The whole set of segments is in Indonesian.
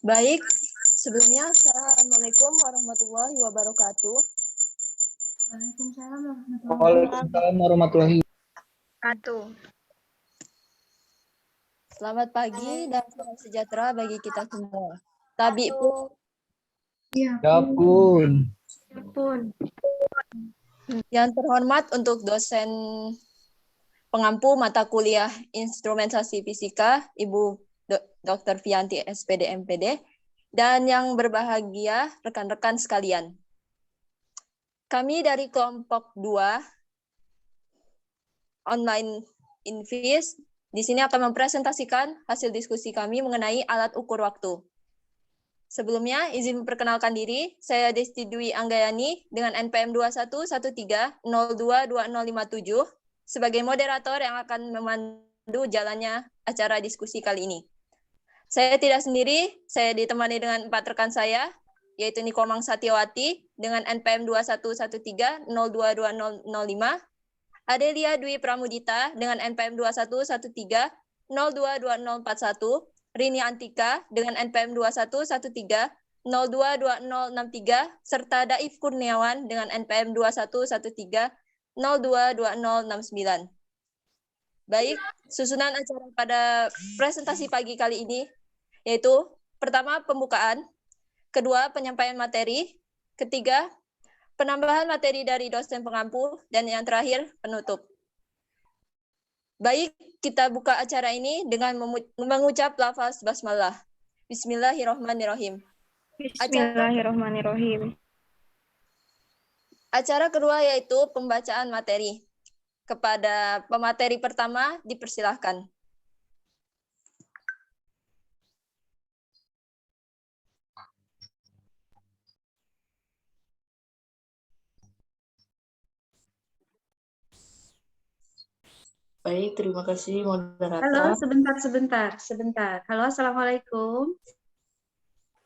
Baik, sebelumnya Assalamualaikum warahmatullahi wabarakatuh. Waalaikumsalam warahmatullahi Wabarakatuh. Selamat pagi dan salam sejahtera bagi kita semua. Tabi pun. wabarakatuh. Yang terhormat untuk dosen pengampu mata kuliah Instrumentasi Fisika, Ibu Dr. Vianti SPD MPD, dan yang berbahagia rekan-rekan sekalian. Kami dari kelompok 2 online Invis di sini akan mempresentasikan hasil diskusi kami mengenai alat ukur waktu. Sebelumnya, izin memperkenalkan diri, saya Desti Dwi Anggayani dengan NPM 2113022057 sebagai moderator yang akan memandu jalannya acara diskusi kali ini. Saya tidak sendiri, saya ditemani dengan 4 rekan saya, yaitu Nikomang Satyawati dengan NPM 2113022005, Adelia Dwi Pramudita dengan NPM 2113022041, Rini Antika dengan NPM 2113022063, serta Daif Kurniawan dengan NPM 2113022069. Baik, susunan acara pada presentasi pagi kali ini yaitu pertama pembukaan, kedua penyampaian materi, ketiga penambahan materi dari dosen pengampu, dan yang terakhir penutup. Baik, kita buka acara ini dengan mengucap lafaz basmalah. Bismillahirrahmanirrahim. Bismillahirrahmanirrahim. Acara kedua yaitu pembacaan materi. Kepada pemateri pertama dipersilahkan. Baik, terima kasih moderator. Halo, sebentar. Halo, assalamualaikum.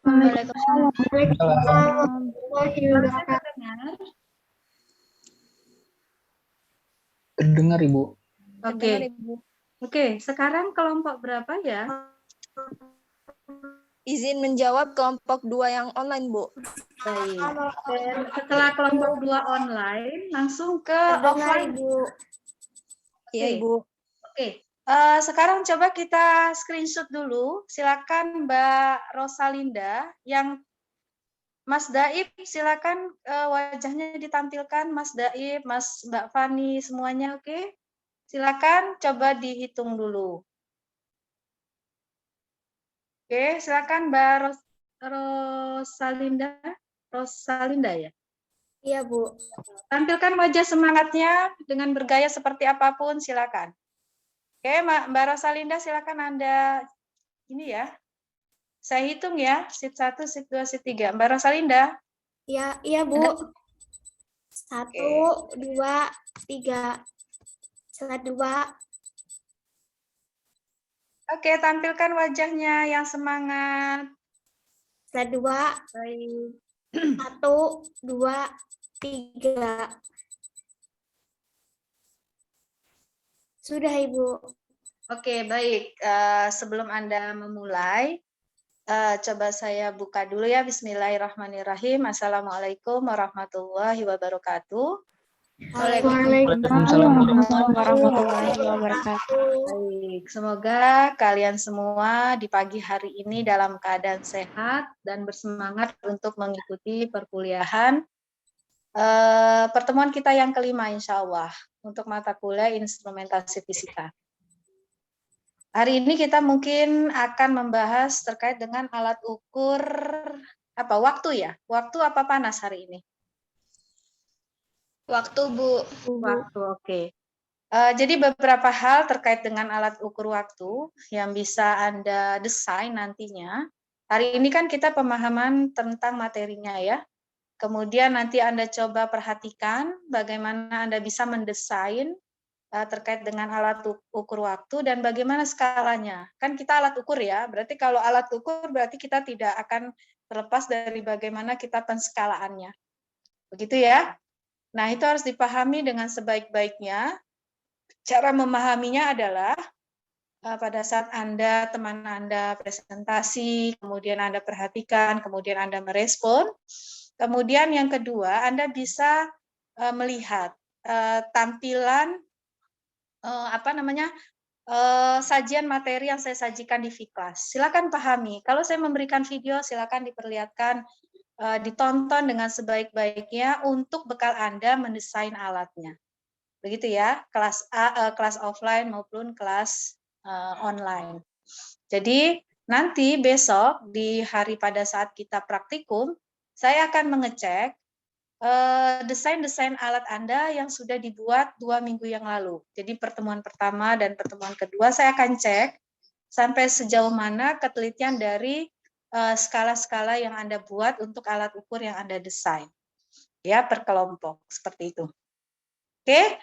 Waalaikumsalam. Dengar? Terdengar, Ibu. Oke, sekarang kelompok berapa ya? Izin menjawab kelompok 2 yang online, Bu. Baik. Dan setelah kelompok 2 online, langsung ke offline, Bu. Iya, Oke. Ibu. Oke. Sekarang coba kita screenshot dulu. Silakan Mbak Rosalinda. Yang Mas Daib, silakan wajahnya ditampilkan. Mas Daib, Mbak Fani, semuanya oke? Silakan coba dihitung dulu. Oke, silakan Mbak Rosalinda. Rosalinda ya? Iya, Bu. Tampilkan wajah semangatnya dengan bergaya seperti apapun, silakan. Oke, Mbak Rosalinda, silakan Anda ini ya. Saya hitung ya, sheet 1, sheet 2, sheet 3. Mbak Rosalinda. Iya, Bu. 1, 2, 3. Slide 2. Oke, tampilkan wajahnya yang semangat. Slide 2. Baik. 1, 2, 3. Sudah, Ibu. Oke, baik. Sebelum Anda memulai, coba saya buka dulu ya. Bismillahirrahmanirrahim. Assalamualaikum warahmatullahi wabarakatuh. Waalaikumsalam warahmatullahi wabarakatuh. Baik, semoga kalian semua di pagi hari ini dalam keadaan sehat dan bersemangat untuk mengikuti perkuliahan pertemuan kita yang kelima insya Allah untuk mata kuliah instrumentasi fisika. Hari ini kita mungkin akan membahas terkait dengan alat ukur waktu ya? Waktu apa panas hari ini? Waktu, Bu. Waktu, oke. Jadi beberapa hal terkait dengan alat ukur waktu yang bisa Anda desain nantinya. Hari ini kan kita pemahaman tentang materinya ya. Kemudian nanti Anda coba perhatikan bagaimana Anda bisa mendesain terkait dengan alat ukur waktu dan bagaimana skalanya. Kan kita alat ukur ya, berarti kalau alat ukur berarti kita tidak akan terlepas dari bagaimana kita penskalaannya. Begitu ya? Nah, itu harus dipahami dengan sebaik-baiknya. Cara memahaminya adalah pada saat teman Anda presentasi, kemudian Anda perhatikan, kemudian Anda merespon. Kemudian yang kedua, Anda bisa melihat tampilan sajian materi yang saya sajikan di Vkelas. Silakan pahami. Kalau saya memberikan video, silakan diperlihatkan, ditonton dengan sebaik-baiknya untuk bekal Anda mendesain alatnya. Begitu ya, kelas offline maupun kelas online. Jadi nanti besok di hari pada saat kita praktikum, saya akan mengecek desain-desain alat Anda yang sudah dibuat 2 minggu yang lalu. Jadi pertemuan pertama dan pertemuan kedua saya akan cek sampai sejauh mana ketelitian dari skala-skala yang Anda buat untuk alat ukur yang Anda desain. Ya, per kelompok, seperti itu. Oke,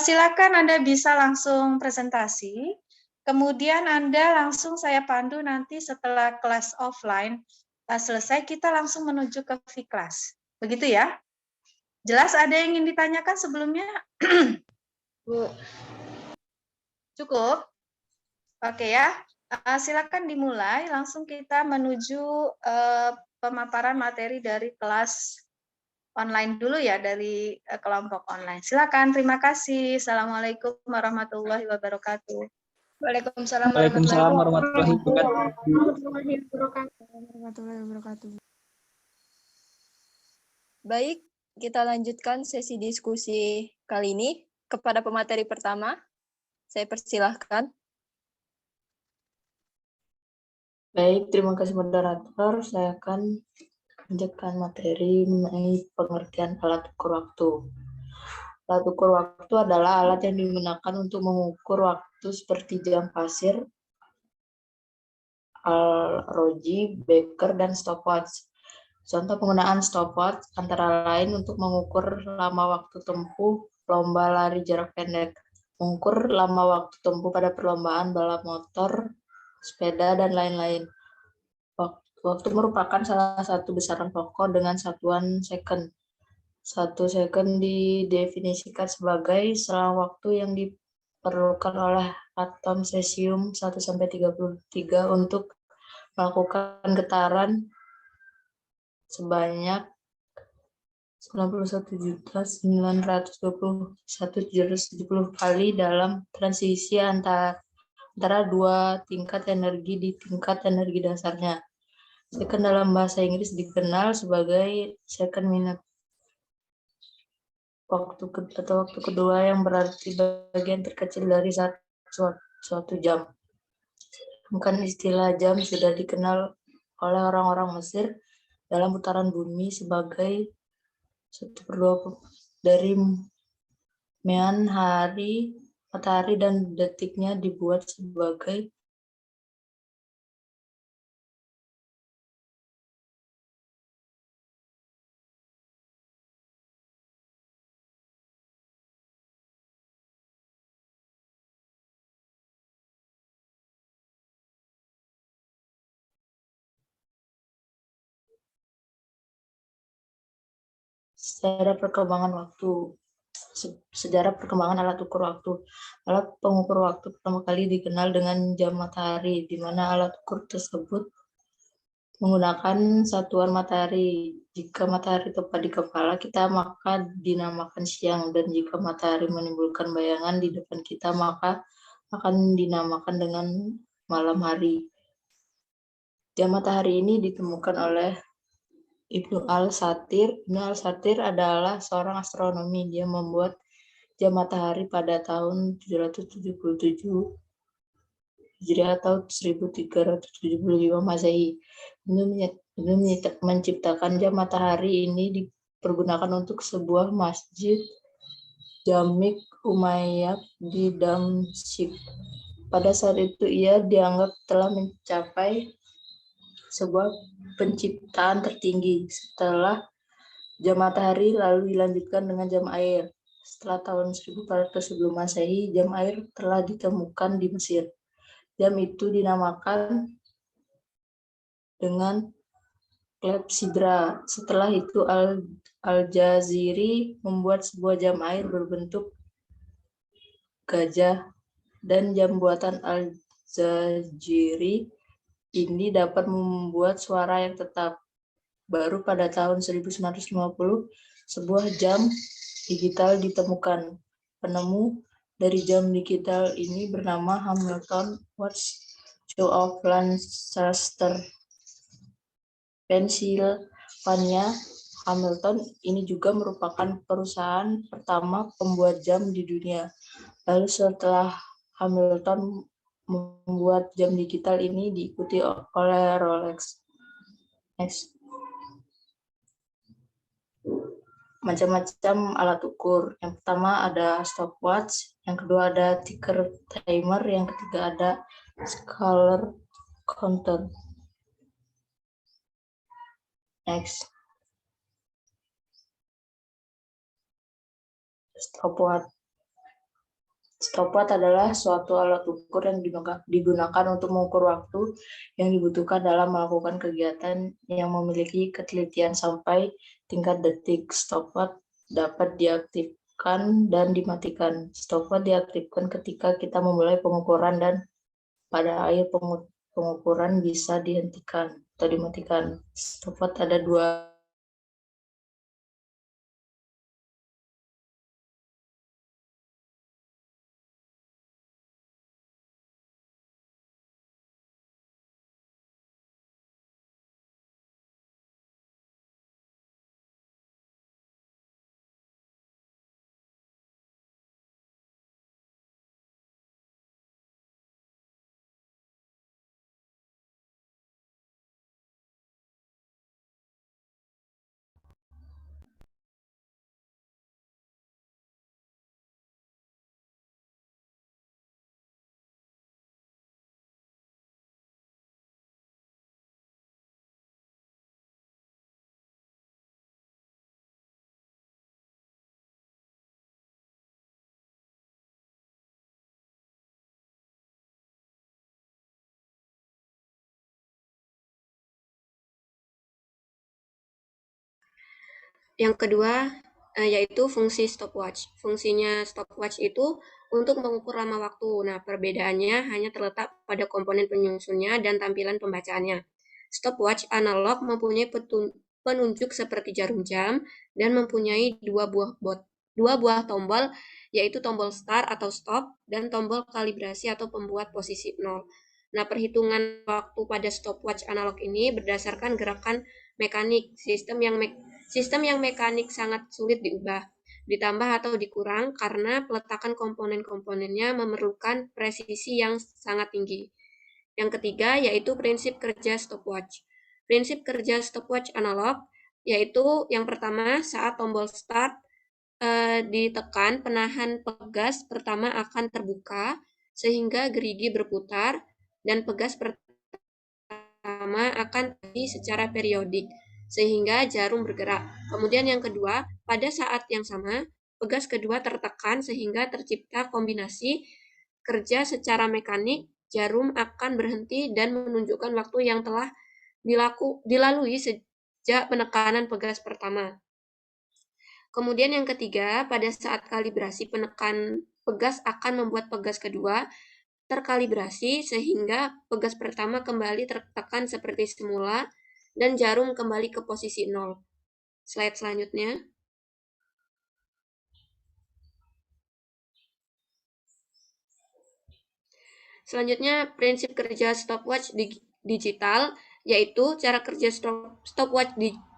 silakan Anda bisa langsung presentasi. Kemudian Anda langsung saya pandu nanti setelah kelas offline selesai, kita langsung menuju ke Vkelas. Begitu ya? Jelas, ada yang ingin ditanyakan sebelumnya? Bu. Cukup? Oke ya, silakan dimulai. Langsung kita menuju pemaparan materi dari kelas online dulu ya, dari kelompok online. Silakan, terima kasih. Assalamualaikum warahmatullahi wabarakatuh. Waalaikumsalam Waalaikumsalam warahmatullahi wabarakatuh. Baik, kita lanjutkan sesi diskusi kali ini kepada pemateri pertama. Saya persilahkan. Baik, terima kasih moderator. Saya akan lanjutkan materi mengenai pengertian alat ukur waktu. Alat ukur waktu adalah alat yang digunakan untuk mengukur waktu seperti jam pasir, al-roji, beker, dan stopwatch. Contoh penggunaan stopwatch antara lain untuk mengukur lama waktu tempuh lomba lari jarak pendek, mengukur lama waktu tempuh pada perlombaan balap motor, sepeda, dan lain-lain. Waktu merupakan salah satu besaran pokok dengan satuan second. 1 second didefinisikan sebagai selang waktu yang diperlukan oleh atom cesium 1-33 untuk melakukan getaran sebanyak 91.921.770 kali dalam transisi antara 2 tingkat energi di tingkat energi dasarnya. Second dalam bahasa Inggris dikenal sebagai second minute. Waktu kedua yang berarti bagian terkecil dari suatu jam. Bukan istilah jam sudah dikenal oleh orang-orang Mesir dalam putaran bumi sebagai 1/2 dari mean matahari, dan detiknya dibuat sebagai sejarah perkembangan alat ukur waktu. Alat pengukur waktu pertama kali dikenal dengan jam matahari, di mana alat ukur tersebut menggunakan satuan matahari. Jika matahari tepat di kepala kita, maka dinamakan siang, dan jika matahari menimbulkan bayangan di depan kita, maka akan dinamakan dengan malam hari. Jam matahari ini ditemukan oleh Ibnu al-Satir. Ibnu al-Satir adalah seorang astronomi. Dia membuat jam matahari pada tahun 777 Hijriah atau 1375 Masehi. Ibnu menciptakan jam matahari ini dipergunakan untuk sebuah masjid Jamik Umayyad di Damsyik. Pada saat itu ia dianggap telah mencapai sebuah penciptaan tertinggi. Setelah jam matahari lalu dilanjutkan dengan jam air. Setelah tahun 1400 sebelum Masehi, jam air telah ditemukan di Mesir. Jam itu dinamakan dengan klepsidra. Setelah itu Al-Jaziri membuat sebuah jam air berbentuk gajah, dan jam buatan Zajiri ini dapat membuat suara yang tetap. Baru pada tahun 1950, sebuah jam digital ditemukan. Penemu dari jam digital ini bernama Hamilton Watch Show of Lancaster, Pennsylvania. Hamilton ini juga merupakan perusahaan pertama pembuat jam di dunia. Lalu setelah Hamilton membuat jam digital ini diikuti oleh Rolex. Next. Macam-macam alat ukur. Yang pertama ada stopwatch, yang kedua ada ticker timer, yang ketiga ada scalar counter. Next. Stopwatch. Stopwatch adalah suatu alat ukur yang digunakan untuk mengukur waktu yang dibutuhkan dalam melakukan kegiatan yang memiliki ketelitian sampai tingkat detik. Stopwatch dapat diaktifkan dan dimatikan. Stopwatch diaktifkan ketika kita memulai pengukuran dan pada akhir pengukuran bisa dihentikan atau dimatikan. Stopwatch ada dua. Yang kedua, yaitu fungsi stopwatch. Fungsinya stopwatch itu untuk mengukur lama waktu. Nah, perbedaannya hanya terletak pada komponen penyusunnya dan tampilan pembacaannya. Stopwatch analog mempunyai penunjuk seperti jarum jam dan mempunyai dua buah tombol, yaitu tombol start atau stop dan tombol kalibrasi atau pembuat posisi 0. Nah, perhitungan waktu pada stopwatch analog ini berdasarkan gerakan mekanik, sistem yang mekanik sangat sulit diubah, ditambah atau dikurang karena peletakan komponen-komponennya memerlukan presisi yang sangat tinggi. Yang ketiga yaitu prinsip kerja stopwatch. Prinsip kerja stopwatch analog yaitu yang pertama saat tombol start ditekan, penahan pegas pertama akan terbuka sehingga gerigi berputar dan pegas pertama akan terjadi secara periodik sehingga jarum bergerak. Kemudian yang kedua, pada saat yang sama, pegas kedua tertekan sehingga tercipta kombinasi kerja secara mekanik, jarum akan berhenti dan menunjukkan waktu yang telah dilalui sejak penekanan pegas pertama. Kemudian yang ketiga, pada saat kalibrasi penekan pegas akan membuat pegas kedua terkalibrasi sehingga pegas pertama kembali tertekan seperti semula dan jarum kembali ke posisi 0. Slide selanjutnya. Selanjutnya, prinsip kerja stopwatch digital, yaitu cara kerja stopwatch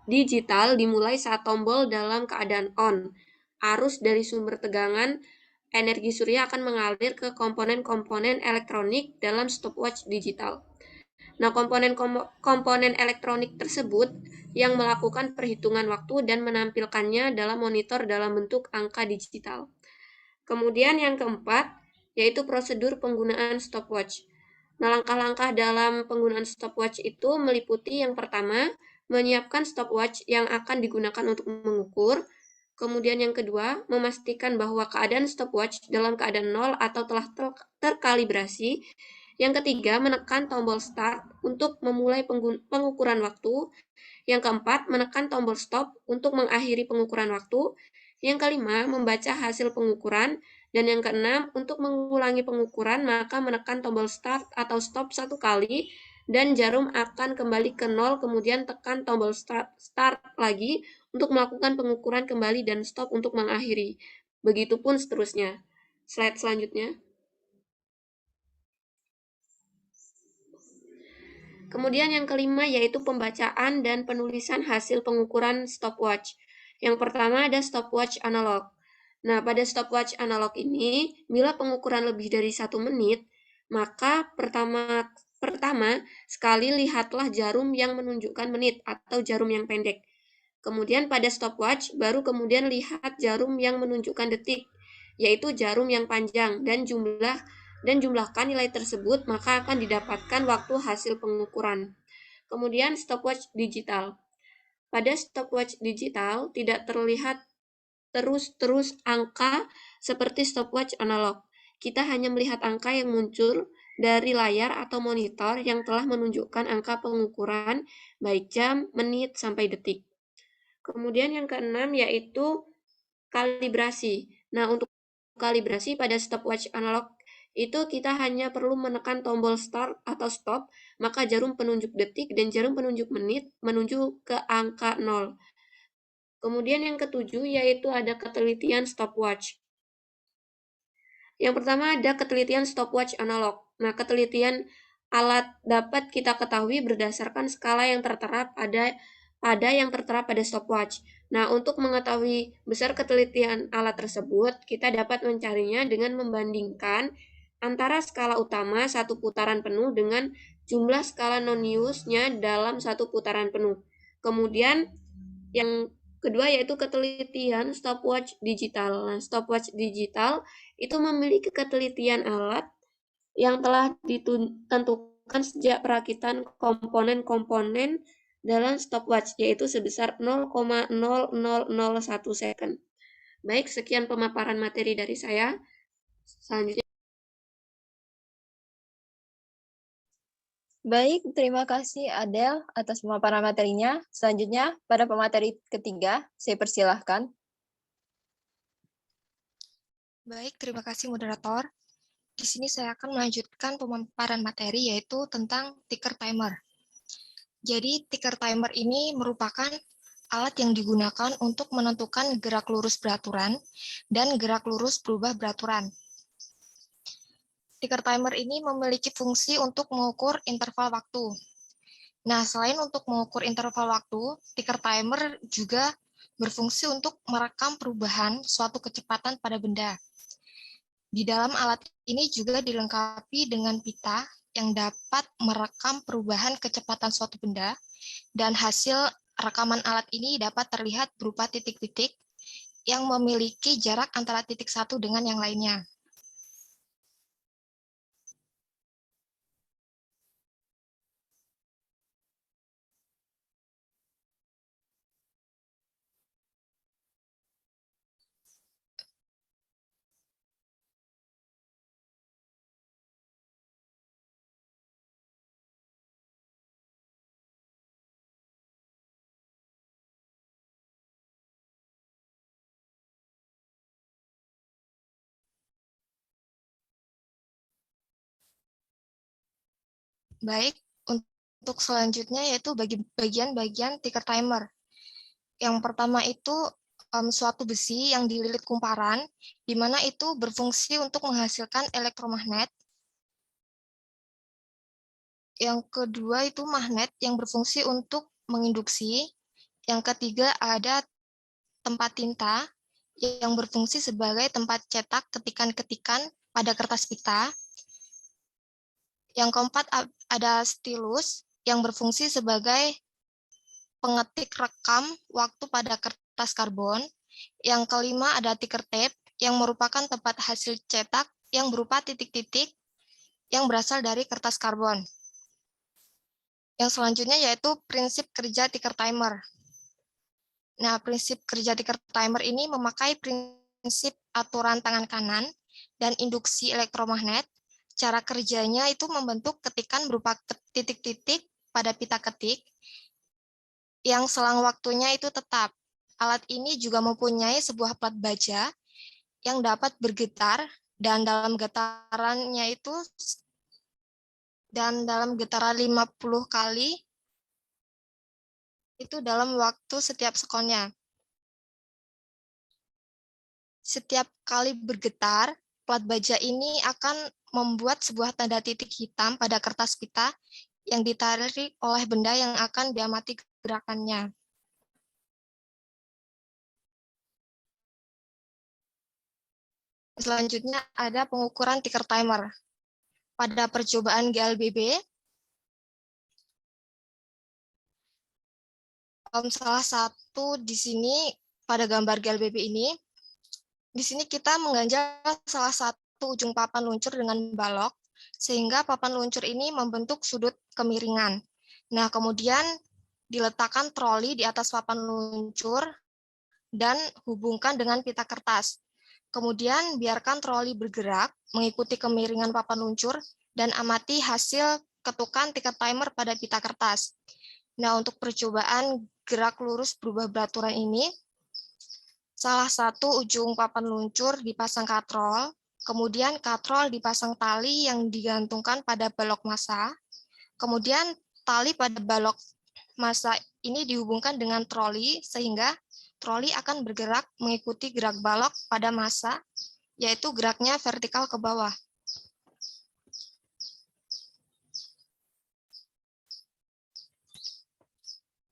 digital dimulai saat tombol dalam keadaan on. Arus dari sumber tegangan energi surya akan mengalir ke komponen-komponen elektronik dalam stopwatch digital. Nah, komponen elektronik tersebut yang melakukan perhitungan waktu dan menampilkannya dalam monitor dalam bentuk angka digital. Kemudian yang keempat, yaitu prosedur penggunaan stopwatch. Nah, langkah-langkah dalam penggunaan stopwatch itu meliputi yang pertama, menyiapkan stopwatch yang akan digunakan untuk mengukur. Kemudian yang kedua, memastikan bahwa keadaan stopwatch dalam keadaan 0 atau telah terkalibrasi. Yang ketiga, menekan tombol start untuk memulai pengukuran waktu. Yang keempat, menekan tombol stop untuk mengakhiri pengukuran waktu. Yang kelima, membaca hasil pengukuran. Dan yang keenam, untuk mengulangi pengukuran, maka menekan tombol start atau stop 1 kali, dan jarum akan kembali ke 0, kemudian tekan tombol start lagi untuk melakukan pengukuran kembali dan stop untuk mengakhiri. Begitupun seterusnya. Slide selanjutnya. Kemudian yang kelima yaitu pembacaan dan penulisan hasil pengukuran stopwatch. Yang pertama ada stopwatch analog. Nah, pada stopwatch analog ini, bila pengukuran lebih dari 1 menit, maka pertama sekali lihatlah jarum yang menunjukkan menit atau jarum yang pendek. Kemudian pada stopwatch, baru kemudian lihat jarum yang menunjukkan detik, yaitu jarum yang panjang, dan jumlahkan nilai tersebut, maka akan didapatkan waktu hasil pengukuran. Kemudian stopwatch digital. Pada stopwatch digital tidak terlihat terus angka seperti stopwatch analog. Kita hanya melihat angka yang muncul dari layar atau monitor yang telah menunjukkan angka pengukuran baik jam, menit, sampai detik. Kemudian yang keenam yaitu kalibrasi. Nah, untuk kalibrasi pada stopwatch analog itu kita hanya perlu menekan tombol start atau stop, maka jarum penunjuk detik dan jarum penunjuk menit menuju ke angka 0. Kemudian yang ketujuh yaitu ada ketelitian stopwatch. Yang pertama ada ketelitian stopwatch analog. Nah, ketelitian alat dapat kita ketahui berdasarkan skala yang tertera pada stopwatch. Nah, untuk mengetahui besar ketelitian alat tersebut, kita dapat mencarinya dengan membandingkan antara skala utama 1 putaran penuh dengan jumlah skala non-use-nya dalam 1 putaran penuh. Kemudian yang kedua yaitu ketelitian stopwatch digital. Nah, stopwatch digital itu memiliki ketelitian alat yang telah ditentukan sejak perakitan komponen-komponen dalam stopwatch, yaitu sebesar 0,0001 second. Baik, sekian pemaparan materi dari saya. Selanjutnya. Baik, terima kasih Adel atas pemaparan materinya. Selanjutnya, pada pemateri ketiga, saya persilahkan. Baik, terima kasih moderator. Di sini saya akan melanjutkan pemaparan materi yaitu tentang ticker timer. Jadi ticker timer ini merupakan alat yang digunakan untuk menentukan gerak lurus beraturan dan gerak lurus berubah beraturan. Ticker timer ini memiliki fungsi untuk mengukur interval waktu. Nah, selain untuk mengukur interval waktu, ticker timer juga berfungsi untuk merekam perubahan suatu kecepatan pada benda. Di dalam alat ini juga dilengkapi dengan pita yang dapat merekam perubahan kecepatan suatu benda, dan hasil rekaman alat ini dapat terlihat berupa titik-titik yang memiliki jarak antara titik satu dengan yang lainnya. Baik, untuk selanjutnya yaitu bagian-bagian ticker timer. Yang pertama itu suatu besi yang dililit kumparan, di mana itu berfungsi untuk menghasilkan elektromagnet. Yang kedua itu magnet yang berfungsi untuk menginduksi. Yang ketiga ada tempat tinta yang berfungsi sebagai tempat cetak ketikan-ketikan pada kertas pita. Yang keempat ada stylus yang berfungsi sebagai pengetik rekam waktu pada kertas karbon. Yang kelima ada ticker tape yang merupakan tempat hasil cetak yang berupa titik-titik yang berasal dari kertas karbon. Yang selanjutnya yaitu prinsip kerja ticker timer. Nah, prinsip kerja ticker timer ini memakai prinsip aturan tangan kanan dan induksi elektromagnet. Cara kerjanya itu membentuk ketikan berupa titik-titik pada pita ketik yang selang waktunya itu tetap alat ini juga mempunyai sebuah plat baja yang dapat bergetar dan dalam getaran 50 kali itu dalam waktu setiap sekonnya. Setiap kali bergetar, plat baja ini akan membuat sebuah tanda titik hitam pada kertas pita yang ditarik oleh benda yang akan diamati gerakannya. Selanjutnya ada pengukuran ticker timer. Pada percobaan GLBB, salah satu di sini pada gambar GLBB ini, di sini kita mengganjal salah satu ujung papan luncur dengan balok, sehingga papan luncur ini membentuk sudut kemiringan. Nah, kemudian diletakkan troli di atas papan luncur dan hubungkan dengan pita kertas. Kemudian biarkan troli bergerak mengikuti kemiringan papan luncur dan amati hasil ketukan ticker timer pada pita kertas. Nah, untuk percobaan gerak lurus berubah beraturan ini, salah satu ujung papan luncur dipasang katrol, kemudian katrol dipasang tali yang digantungkan pada balok massa, kemudian tali pada balok massa ini dihubungkan dengan troli sehingga troli akan bergerak mengikuti gerak balok pada massa, yaitu geraknya vertikal ke bawah.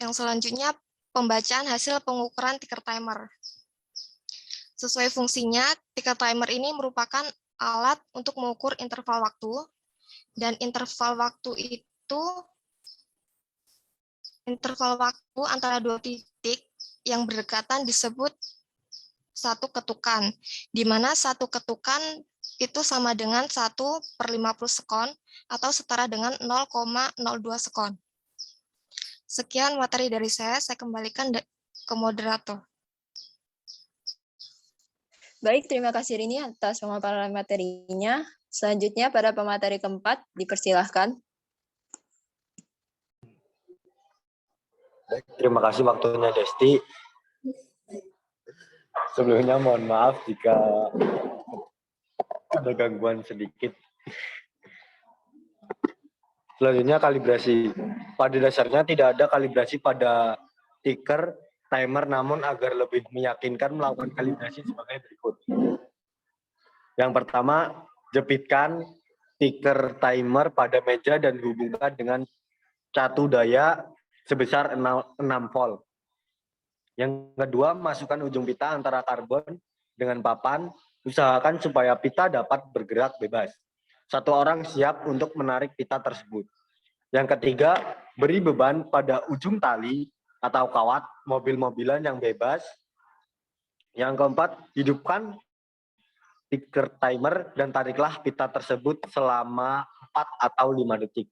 Yang selanjutnya, pembacaan hasil pengukuran ticker timer. Sesuai fungsinya, ticker timer ini merupakan alat untuk mengukur interval waktu, dan interval waktu antara dua titik yang berdekatan disebut satu ketukan, di mana satu ketukan itu sama dengan 1/50 sekon atau setara dengan 0,02 sekon. Sekian materi dari saya kembalikan ke moderator. Baik, terima kasih Rini atas pemaparan materinya. Selanjutnya pada pemateri keempat, dipersilahkan. Baik, terima kasih waktunya Desti. Sebelumnya mohon maaf jika ada gangguan sedikit. Selanjutnya kalibrasi. Pada dasarnya tidak ada kalibrasi pada ticker timer, namun agar lebih meyakinkan melakukan kalibrasi sebagai berikut. Yang pertama, jepitkan ticker timer pada meja dan hubungkan dengan catu daya sebesar 6 volt. Yang kedua, masukkan ujung pita antara karbon dengan papan. Usahakan supaya pita dapat bergerak bebas. Satu orang siap untuk menarik pita tersebut. Yang ketiga, beri beban pada ujung tali atau kawat mobil-mobilan yang bebas. Yang keempat, hidupkan ticker timer dan tariklah pita tersebut selama 4 atau 5 detik.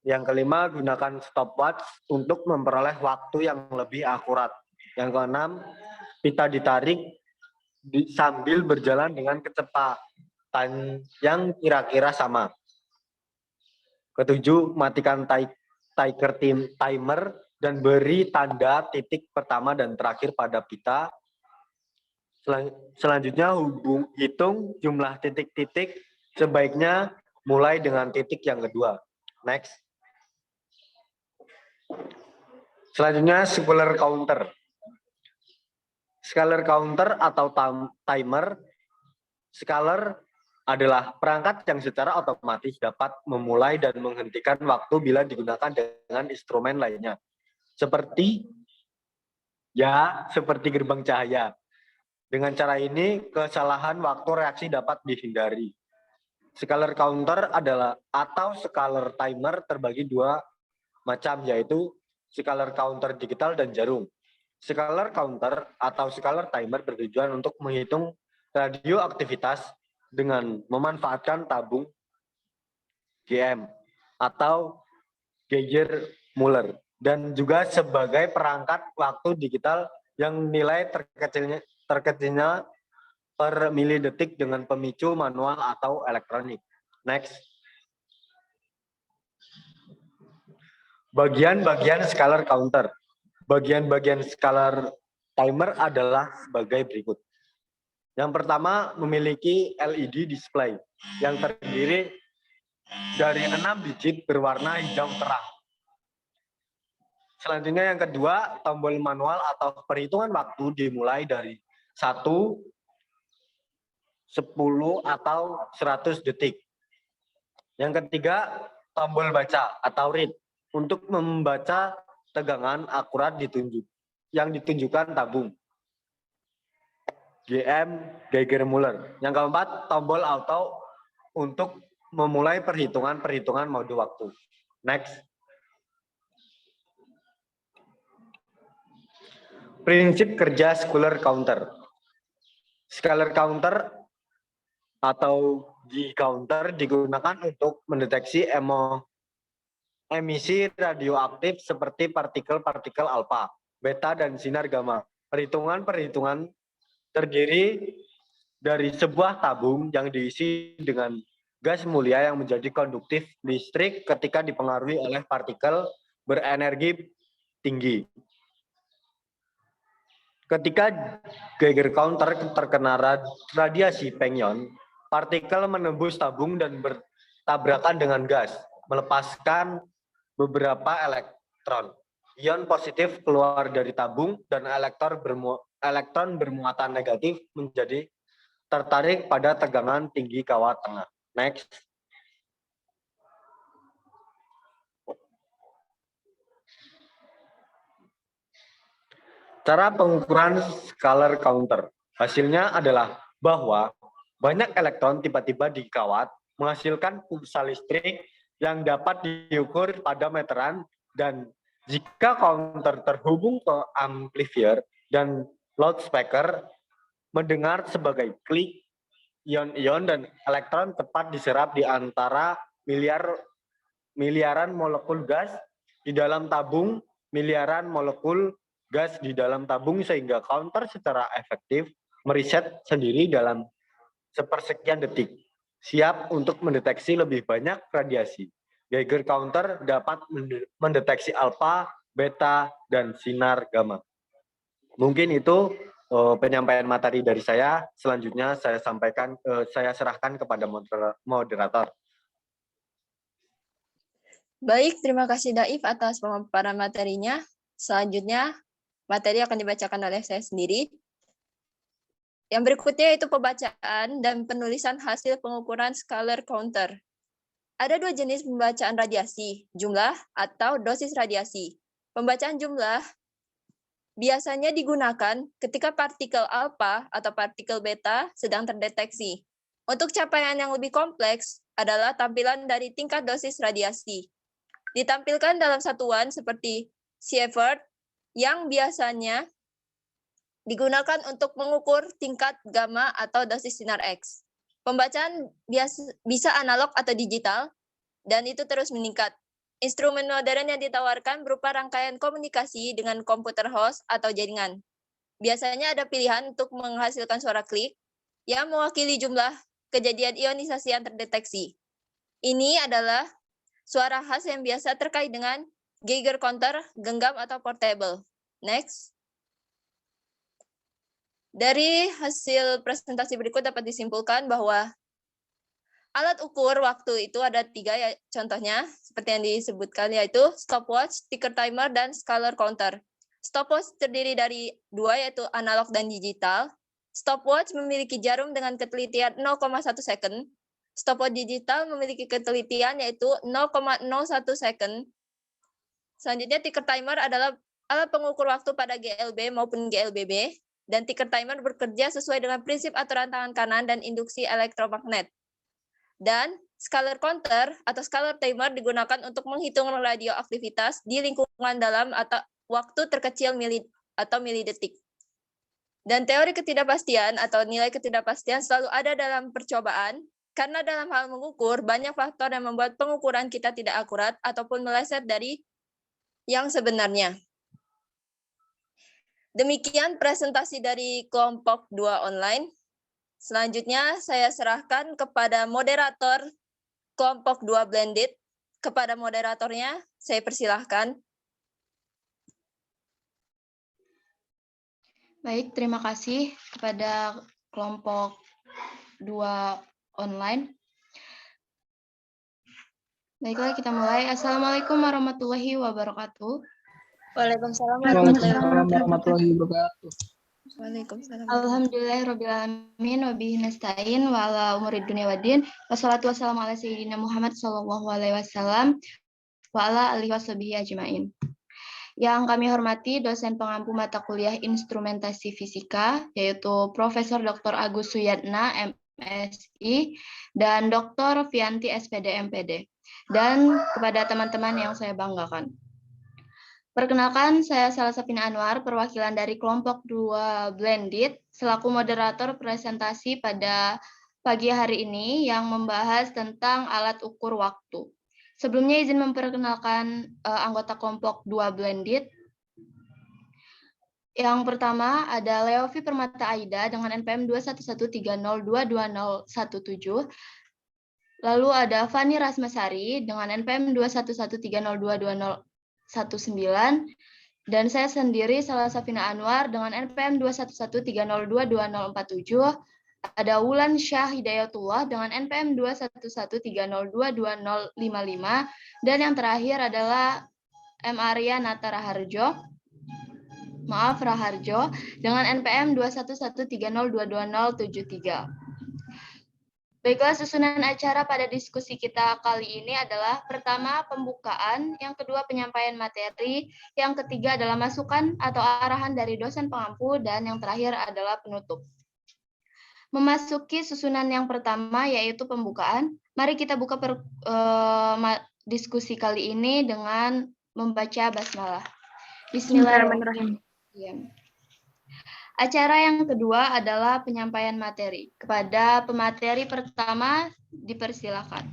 Yang kelima, gunakan stopwatch untuk memperoleh waktu yang lebih akurat. Yang keenam, pita ditarik sambil berjalan dengan kecepatan yang kira-kira sama. Ketujuh, matikan ticker timer dan beri tanda titik pertama dan terakhir pada pita. Selanjutnya, hitung jumlah titik-titik, sebaiknya mulai dengan titik yang kedua. Next. Selanjutnya, scaler counter. Scaler counter atau timer. Scaler adalah perangkat yang secara otomatis dapat memulai dan menghentikan waktu bila digunakan dengan instrumen lainnya. Seperti gerbang cahaya. Dengan cara ini, kesalahan waktu reaksi dapat dihindari. Scaler counter atau scaler timer terbagi dua macam, yaitu scaler counter digital dan jarum. Scaler counter atau scaler timer bertujuan untuk menghitung radioaktivitas dengan memanfaatkan tabung GM atau Geiger-Müller, dan juga sebagai perangkat waktu digital yang nilai terkecilnya per milidetik dengan pemicu manual atau elektronik. Next. Bagian-bagian scaler counter. Bagian-bagian scalar timer adalah sebagai berikut. Yang pertama, memiliki LED display yang terdiri dari 6 digit berwarna hijau terang. Selanjutnya yang kedua, tombol manual atau perhitungan waktu dimulai dari 1, 10, atau 100 detik. Yang ketiga, tombol baca atau read untuk membaca tegangan akurat yang ditunjukkan tabung. GM Geiger-Müller. Yang keempat, tombol auto untuk memulai perhitungan mode waktu. Next. Prinsip kerja scalar counter. Scalar counter atau G-counter digunakan untuk mendeteksi emisi radioaktif seperti partikel-partikel alfa, beta, dan sinar gamma. Perhitungan terdiri dari sebuah tabung yang diisi dengan gas mulia yang menjadi konduktif listrik ketika dipengaruhi oleh partikel berenergi tinggi. Ketika Geiger counter terkena radiasi Pengyon, partikel menembus tabung dan bertabrakan dengan gas, melepaskan beberapa elektron. Ion positif keluar dari tabung dan elektron bermuatan negatif menjadi tertarik pada tegangan tinggi kawat tengah. Next. Cara pengukuran scalar counter. Hasilnya adalah bahwa banyak elektron tiba-tiba di kawat menghasilkan pulsa listrik yang dapat diukur pada meteran, dan jika counter terhubung ke amplifier dan loudspeaker, mendengar sebagai klik, ion-ion dan elektron tepat diserap di antara miliaran molekul gas di dalam tabung, miliaran molekul gas di dalam tabung, sehingga counter secara efektif mereset sendiri dalam sepersekian detik, siap untuk mendeteksi lebih banyak radiasi. Geiger counter dapat mendeteksi alfa, beta, dan sinar gamma. Mungkin itu penyampaian materi dari saya. Selanjutnya saya serahkan kepada moderator. Baik, terima kasih Daif atas pemaparan materinya. Selanjutnya, materi akan dibacakan oleh saya sendiri. Yang berikutnya yaitu pembacaan dan penulisan hasil pengukuran scalar counter. Ada dua jenis pembacaan radiasi, jumlah atau dosis radiasi. Pembacaan jumlah biasanya digunakan ketika partikel alfa atau partikel beta sedang terdeteksi. Untuk capaian yang lebih kompleks adalah tampilan dari tingkat dosis radiasi. Ditampilkan dalam satuan seperti Sievert yang biasanya digunakan untuk mengukur tingkat gamma atau dosis sinar X. Pembacaan bisa analog atau digital, dan itu terus meningkat. Instrumen modern yang ditawarkan berupa rangkaian komunikasi dengan komputer host atau jaringan. Biasanya ada pilihan untuk menghasilkan suara klik yang mewakili jumlah kejadian ionisasi yang terdeteksi. Ini adalah suara khas yang biasa terkait dengan Geiger counter, genggam atau portable. Next. Dari hasil presentasi berikut dapat disimpulkan bahwa alat ukur waktu itu ada 3 ya, contohnya seperti yang disebutkan, yaitu stopwatch, ticker timer, dan scalar counter. Stopwatch terdiri dari 2, yaitu analog dan digital. Stopwatch memiliki jarum dengan ketelitian 0,1 second. Stopwatch digital memiliki ketelitian yaitu 0,01 second. Selanjutnya ticker timer adalah alat pengukur waktu pada GLB maupun GLBB. Dan ticker timer bekerja sesuai dengan prinsip aturan tangan kanan dan induksi elektromagnet. Dan scalar counter atau scalar timer digunakan untuk menghitung radioaktivitas di lingkungan dalam atau waktu terkecil milidetik. Dan teori ketidakpastian atau nilai ketidakpastian selalu ada dalam percobaan, karena dalam hal mengukur banyak faktor yang membuat pengukuran kita tidak akurat ataupun meleset dari yang sebenarnya. Demikian presentasi dari kelompok 2 online. Selanjutnya saya serahkan kepada moderator kelompok 2 blended. Kepada moderatornya, saya persilahkan. Baik, terima kasih kepada kelompok 2 online. Baiklah, kita mulai. Assalamualaikum warahmatullahi wabarakatuh. Waalaikumsalam Waalaikumsalam warahmatullahi wabarakatuh. Waalaikumsalam. Alhamdulillahirrabbilalamin wabihi nasta'in wa ala umuri dunya waddin. Wassalatu wassalamu ala sayyidina Muhammad sallallahu alaihi wasallam wa ala alihi washabihi ajmain. Yang kami hormati dosen pengampu mata kuliah instrumentasi fisika yaitu Profesor Dr. Agus Suyatna MSI dan Dr. Vianti SPD MPD, dan kepada teman-teman yang saya banggakan. Perkenalkan, saya Salasafina Anwar, perwakilan dari kelompok 2 Blended, selaku moderator presentasi pada pagi hari ini yang membahas tentang alat ukur waktu. Sebelumnya izin memperkenalkan anggota kelompok 2 Blended. Yang pertama ada Leovi Permata Aida dengan NPM 21130222017. Lalu ada Fani Rasmasari dengan NPM 21130222019. Dan saya sendiri Salasafina Anwar dengan NPM 21130222047. Ada Wulan Syah Hidayatullah dengan NPM 21130222055. Dan yang terakhir adalah M. Arya Nata Raharjo dengan NPM 21130222073. Baiklah, susunan acara pada diskusi kita kali ini adalah pertama pembukaan, yang kedua penyampaian materi, yang ketiga adalah masukan atau arahan dari dosen pengampu, dan yang terakhir adalah penutup. Memasuki susunan yang pertama yaitu pembukaan, mari kita buka diskusi kali ini dengan membaca basmalah. Bismillahirrahmanirrahim. Acara yang kedua adalah penyampaian materi. Kepada pemateri pertama, dipersilakan.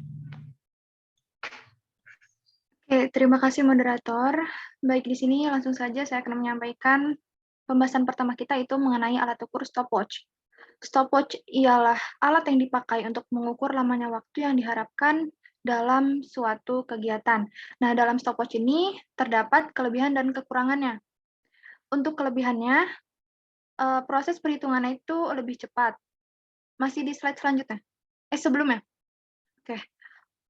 Oke, terima kasih moderator. Baik, di sini langsung saja saya akan menyampaikan pembahasan pertama kita, itu mengenai alat ukur stopwatch. Stopwatch ialah alat yang dipakai untuk mengukur lamanya waktu yang diharapkan dalam suatu kegiatan. Nah, dalam stopwatch ini terdapat kelebihan dan kekurangannya. Untuk kelebihannya, proses perhitungannya itu lebih cepat. Masih di slide selanjutnya? Sebelumnya. Oke.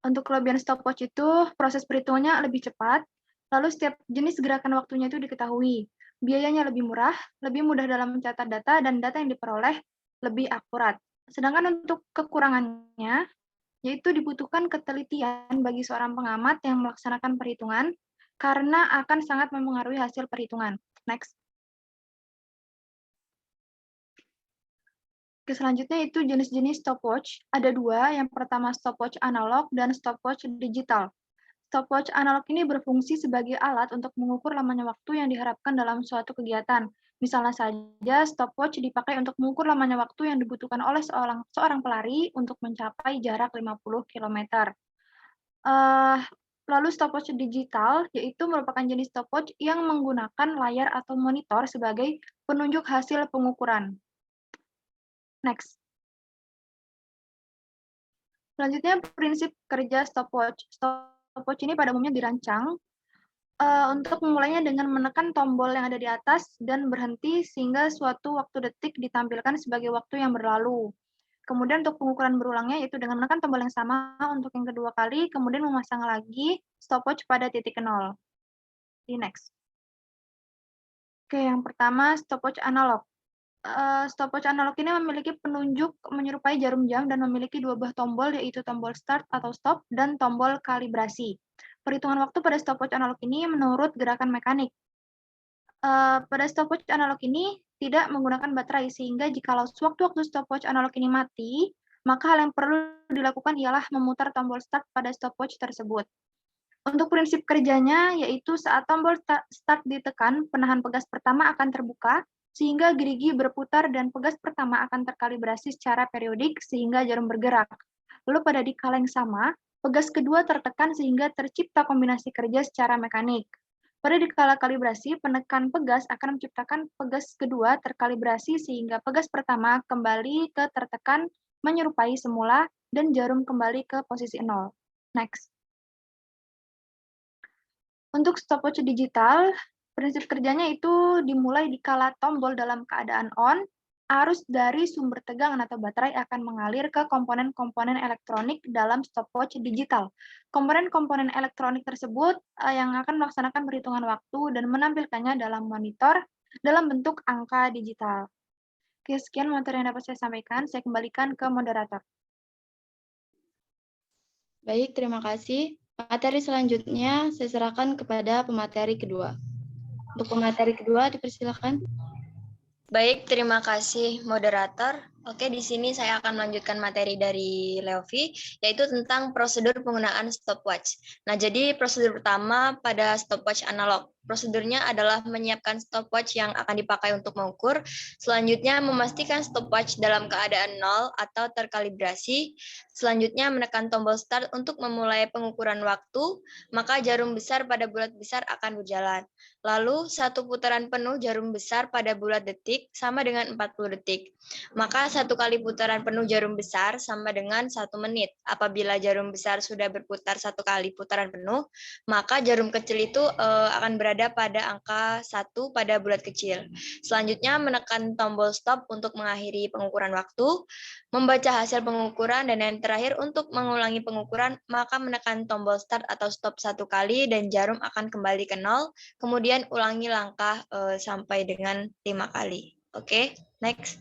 Untuk kelebihan stopwatch itu, proses perhitungannya lebih cepat, lalu setiap jenis gerakan waktunya itu diketahui. Biayanya lebih murah, lebih mudah dalam mencatat data, dan data yang diperoleh lebih akurat. Sedangkan untuk kekurangannya, yaitu dibutuhkan ketelitian bagi seorang pengamat yang melaksanakan perhitungan, karena akan sangat mempengaruhi hasil perhitungan. Next. Selanjutnya itu jenis-jenis stopwatch. Ada dua, yang pertama stopwatch analog dan stopwatch digital. Stopwatch analog ini berfungsi sebagai alat untuk mengukur lamanya waktu yang diharapkan dalam suatu kegiatan. Misalnya saja, stopwatch dipakai untuk mengukur lamanya waktu yang dibutuhkan oleh seorang pelari untuk mencapai jarak 50 km. Lalu stopwatch digital, yaitu merupakan jenis stopwatch yang menggunakan layar atau monitor sebagai penunjuk hasil pengukuran. Next. Selanjutnya, prinsip kerja stopwatch. Stopwatch ini pada umumnya dirancang untuk memulainya dengan menekan tombol yang ada di atas dan berhenti sehingga suatu waktu detik ditampilkan sebagai waktu yang berlalu. Kemudian untuk pengukuran berulangnya yaitu dengan menekan tombol yang sama untuk yang kedua kali, kemudian memasang lagi stopwatch pada titik 0. Di next. Oke, yang pertama stopwatch analog. Stopwatch analog ini memiliki penunjuk menyerupai jarum jam dan memiliki dua buah tombol, yaitu tombol start atau stop dan tombol kalibrasi. Perhitungan waktu pada stopwatch analog ini menurut gerakan mekanik. Pada stopwatch analog ini tidak menggunakan baterai, sehingga jikalau sewaktu-waktu stopwatch analog ini mati, maka hal yang perlu dilakukan ialah memutar tombol start pada stopwatch tersebut. Untuk prinsip kerjanya, yaitu saat tombol start ditekan, penahan pegas pertama akan terbuka, sehingga gerigi berputar dan pegas pertama akan terkalibrasi secara periodik sehingga jarum bergerak. Lalu pada dikala yang sama, pegas kedua tertekan sehingga tercipta kombinasi kerja secara mekanik. Pada dikala kalibrasi, penekan pegas akan menciptakan pegas kedua terkalibrasi sehingga pegas pertama kembali ke tertekan menyerupai semula dan jarum kembali ke posisi 0. Next. Untuk stopwatch digital, Prinsip kerjanya itu dimulai dikala tombol dalam keadaan on, arus dari sumber tegangan atau baterai akan mengalir ke komponen-komponen elektronik dalam stopwatch digital. Komponen-komponen elektronik tersebut yang akan melaksanakan perhitungan waktu dan menampilkannya dalam monitor dalam bentuk angka digital. Oke, sekian materi yang dapat saya sampaikan. Saya kembalikan ke moderator. Baik, terima kasih. Materi selanjutnya saya serahkan kepada pemateri kedua. Untuk pemateri kedua, dipersilakan. Baik, terima kasih moderator. Oke, di sini saya akan melanjutkan materi dari Leovi, yaitu tentang prosedur penggunaan stopwatch. Nah, jadi prosedur pertama pada stopwatch analog. Prosedurnya adalah menyiapkan stopwatch yang akan dipakai untuk mengukur. Selanjutnya, memastikan stopwatch dalam keadaan nol atau terkalibrasi. Selanjutnya, menekan tombol start untuk memulai pengukuran waktu, maka jarum besar pada bulat besar akan berjalan. Lalu, satu putaran penuh jarum besar pada bulat detik sama dengan 40 detik. Maka satu kali putaran penuh jarum besar sama dengan 1 menit. Apabila jarum besar sudah berputar satu kali putaran penuh, maka jarum kecil itu akan berada pada angka 1 pada bulat kecil. Selanjutnya menekan tombol stop untuk mengakhiri pengukuran waktu, membaca hasil pengukuran, dan yang terakhir untuk mengulangi pengukuran, maka menekan tombol start atau stop 1 kali dan jarum akan kembali ke 0, kemudian ulangi langkah sampai dengan 5 kali. Oke, next.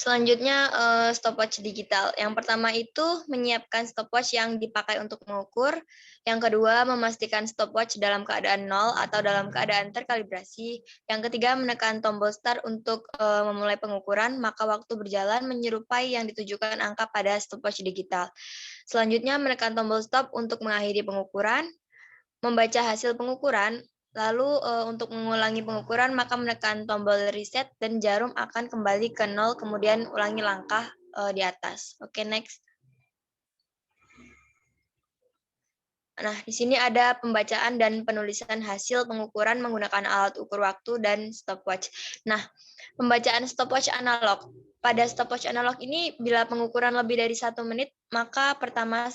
Selanjutnya stopwatch digital. Yang pertama itu menyiapkan stopwatch yang dipakai untuk mengukur. Yang kedua memastikan stopwatch dalam keadaan nol atau dalam keadaan terkalibrasi. Yang ketiga menekan tombol start untuk memulai pengukuran, maka waktu berjalan menyerupai yang ditujukan angka pada stopwatch digital. Selanjutnya menekan tombol stop untuk mengakhiri pengukuran, membaca hasil pengukuran. Lalu untuk mengulangi pengukuran maka menekan tombol reset dan jarum akan kembali ke 0, kemudian ulangi langkah di atas. Oke, next. Nah, di sini ada pembacaan dan penulisan hasil pengukuran menggunakan alat ukur waktu dan stopwatch. Nah, pembacaan stopwatch analog. Pada stopwatch analog ini bila pengukuran lebih dari 1 menit, maka pertama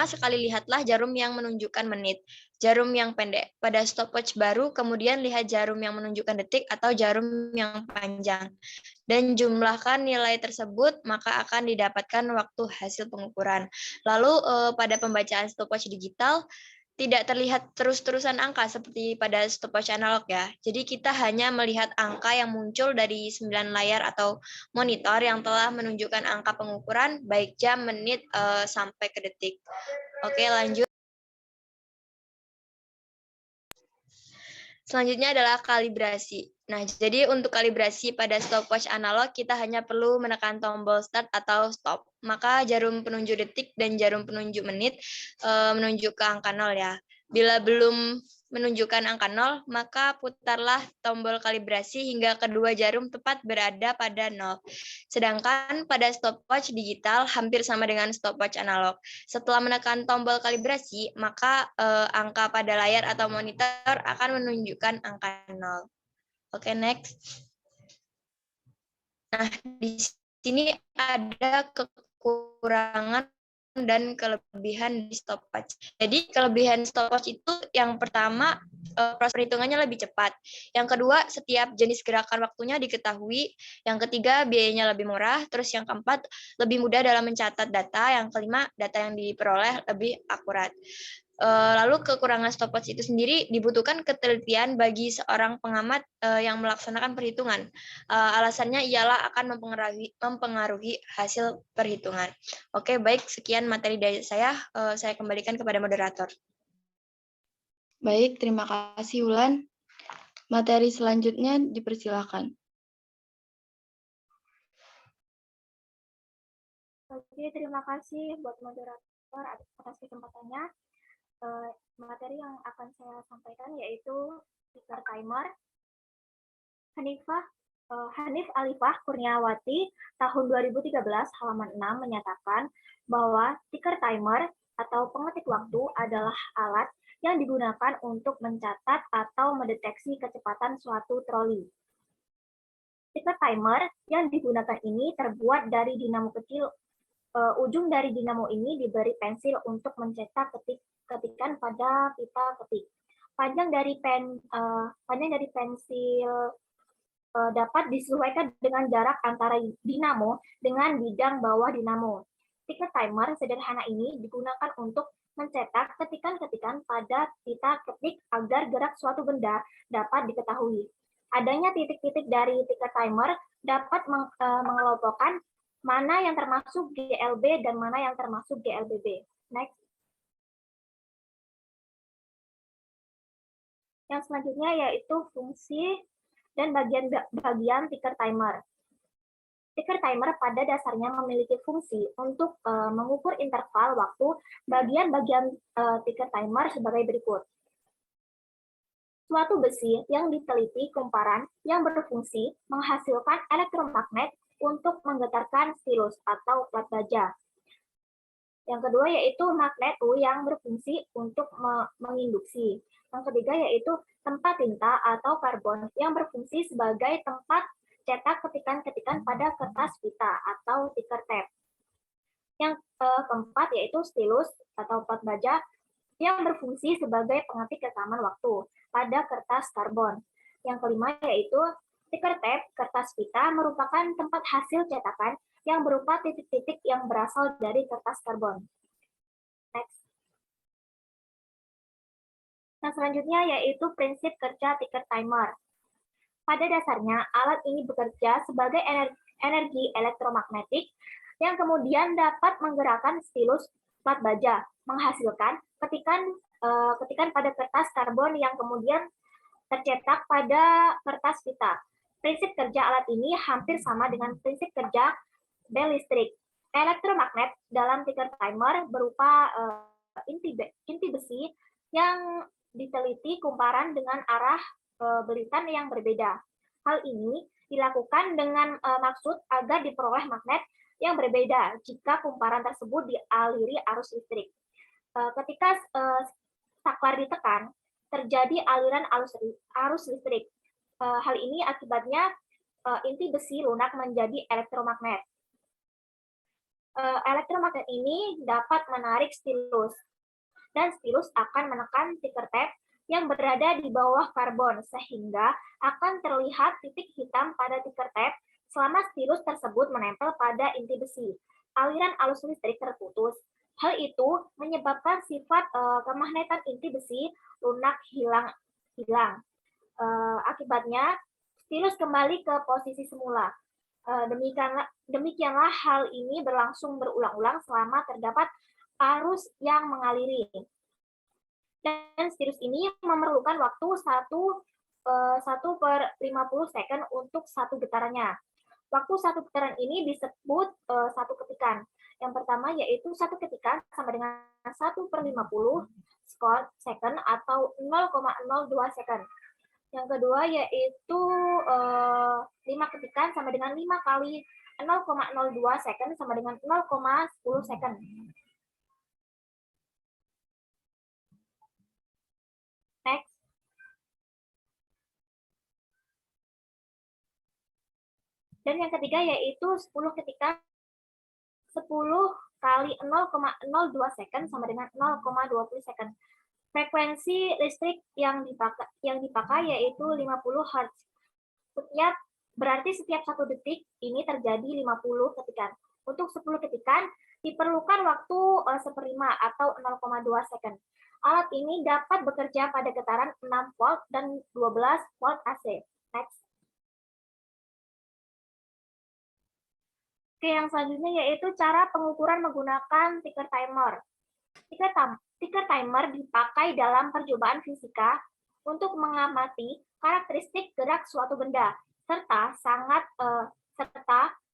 sekali lihatlah jarum yang menunjukkan menit, jarum yang pendek. Pada stopwatch baru, kemudian lihat jarum yang menunjukkan detik atau jarum yang panjang. Dan jumlahkan nilai tersebut, maka akan didapatkan waktu hasil pengukuran. Lalu pada pembacaan stopwatch digital, tidak terlihat terus-terusan angka seperti pada stopwatch analog ya. Jadi kita hanya melihat angka yang muncul dari 9 layar atau monitor yang telah menunjukkan angka pengukuran baik jam, menit, sampai ke detik. Oke, lanjut. Selanjutnya adalah kalibrasi. Nah, jadi untuk kalibrasi pada stopwatch analog, kita hanya perlu menekan tombol start atau stop. Maka jarum penunjuk detik dan jarum penunjuk menit menunjuk ke angka 0 ya. Bila belum menunjukkan angka 0, maka putarlah tombol kalibrasi hingga kedua jarum tepat berada pada 0. Sedangkan pada stopwatch digital hampir sama dengan stopwatch analog. Setelah menekan tombol kalibrasi, maka angka pada layar atau monitor akan menunjukkan angka 0. Oke, next. Nah, di sini ada kekurangan dan kelebihan di stopwatch. Jadi kelebihan stopwatch itu yang pertama proses perhitungannya lebih cepat. Yang kedua, setiap jenis gerakan waktunya diketahui. Yang ketiga, biayanya lebih murah. Terus yang keempat, lebih mudah dalam mencatat data. Yang kelima, data yang diperoleh lebih akurat. Lalu kekurangan stopwatch itu sendiri dibutuhkan ketelitian bagi seorang pengamat yang melaksanakan perhitungan. Alasannya ialah akan mempengaruhi hasil perhitungan. Oke, baik, sekian materi dari saya. Saya kembalikan kepada moderator. Baik, terima kasih Wulan. Materi selanjutnya dipersilakan. Oke, terima kasih buat moderator atas kesempatannya. Materi yang akan saya sampaikan yaitu ticker timer. Hanif Alifah Kurniawati tahun 2013 halaman 6 menyatakan bahwa ticker timer atau pengetik waktu adalah alat yang digunakan untuk mencatat atau mendeteksi kecepatan suatu troli. Ticker timer yang digunakan ini terbuat dari dinamo kecil ujung dari dinamo ini diberi pensil untuk mencetak ketikan pada pita ketik. Panjang dari pensil dapat disesuaikan dengan jarak antara dinamo dengan bidang bawah dinamo. Ticker timer sederhana ini digunakan untuk mencetak ketikan-ketikan pada pita ketik agar gerak suatu benda dapat diketahui. Adanya titik-titik dari ticker timer dapat mengelompokkan mana yang termasuk GLB dan mana yang termasuk GLBB. Next. Yang selanjutnya yaitu fungsi dan bagian ticker timer. Ticker timer pada dasarnya memiliki fungsi untuk mengukur interval waktu bagian-bagian ticker timer sebagai berikut. Suatu besi yang diteliti kumparan yang berfungsi menghasilkan elektromagnet untuk menggetarkan stilus atau plat baja. Yang kedua yaitu magneto yang berfungsi untuk menginduksi. Yang ketiga yaitu tempat tinta atau karbon yang berfungsi sebagai tempat cetak ketikan-ketikan pada kertas pita atau ticker tape. Yang keempat yaitu stilus atau plat baja yang berfungsi sebagai pengetik rekaman waktu pada kertas karbon. Yang kelima yaitu ticker tape, kertas pita merupakan tempat hasil cetakan yang berupa titik-titik yang berasal dari kertas karbon. Next. Nah, selanjutnya yaitu prinsip kerja ticker timer. Pada dasarnya, alat ini bekerja sebagai energi elektromagnetik yang kemudian dapat menggerakkan stilus plat baja, menghasilkan ketikan pada kertas karbon yang kemudian tercetak pada kertas pita. Prinsip kerja alat ini hampir sama dengan prinsip kerja bel listrik. Elektromagnet dalam ticker timer berupa inti besi yang diteliti kumparan dengan arah belitan yang berbeda. Hal ini dilakukan dengan maksud agar diperoleh magnet yang berbeda jika kumparan tersebut dialiri arus listrik. Ketika saklar ditekan, terjadi aliran arus listrik. Hal ini akibatnya inti besi lunak menjadi elektromagnet. Elektromagnet ini dapat menarik stilus, dan stilus akan menekan ticker tape yang berada di bawah karbon, sehingga akan terlihat titik hitam pada ticker tape selama stilus tersebut menempel pada inti besi. Aliran arus listrik terputus. Hal itu menyebabkan sifat kemagnetan inti besi lunak hilang. Akibatnya, stilus kembali ke posisi semula. Demikianlah hal ini berlangsung berulang-ulang selama terdapat arus yang mengaliri. Dan stilus ini memerlukan waktu 1/50 second untuk satu getarannya. Waktu satu getaran ini disebut satu ketikan. Yang pertama yaitu satu ketikan sama dengan 1/50 second atau 0,02 second. Yang kedua yaitu 5 ketikan sama dengan 5 kali 0,02 second sama dengan 0,10 second. Next. Dan yang ketiga yaitu 10 ketikan 10 kali 0,02 second sama dengan 0,20 second. Frekuensi listrik yang dipakai yaitu 50 Hz. Berarti setiap 1 detik ini terjadi 50 ketikan. Untuk 10 ketikan diperlukan waktu 1/5 atau 0,2 second. Alat ini dapat bekerja pada getaran 6 volt dan 12 volt AC. Next. Oke, yang selanjutnya yaitu cara pengukuran menggunakan ticker timer. Ticker timer dipakai dalam percobaan fisika untuk mengamati karakteristik gerak suatu benda, serta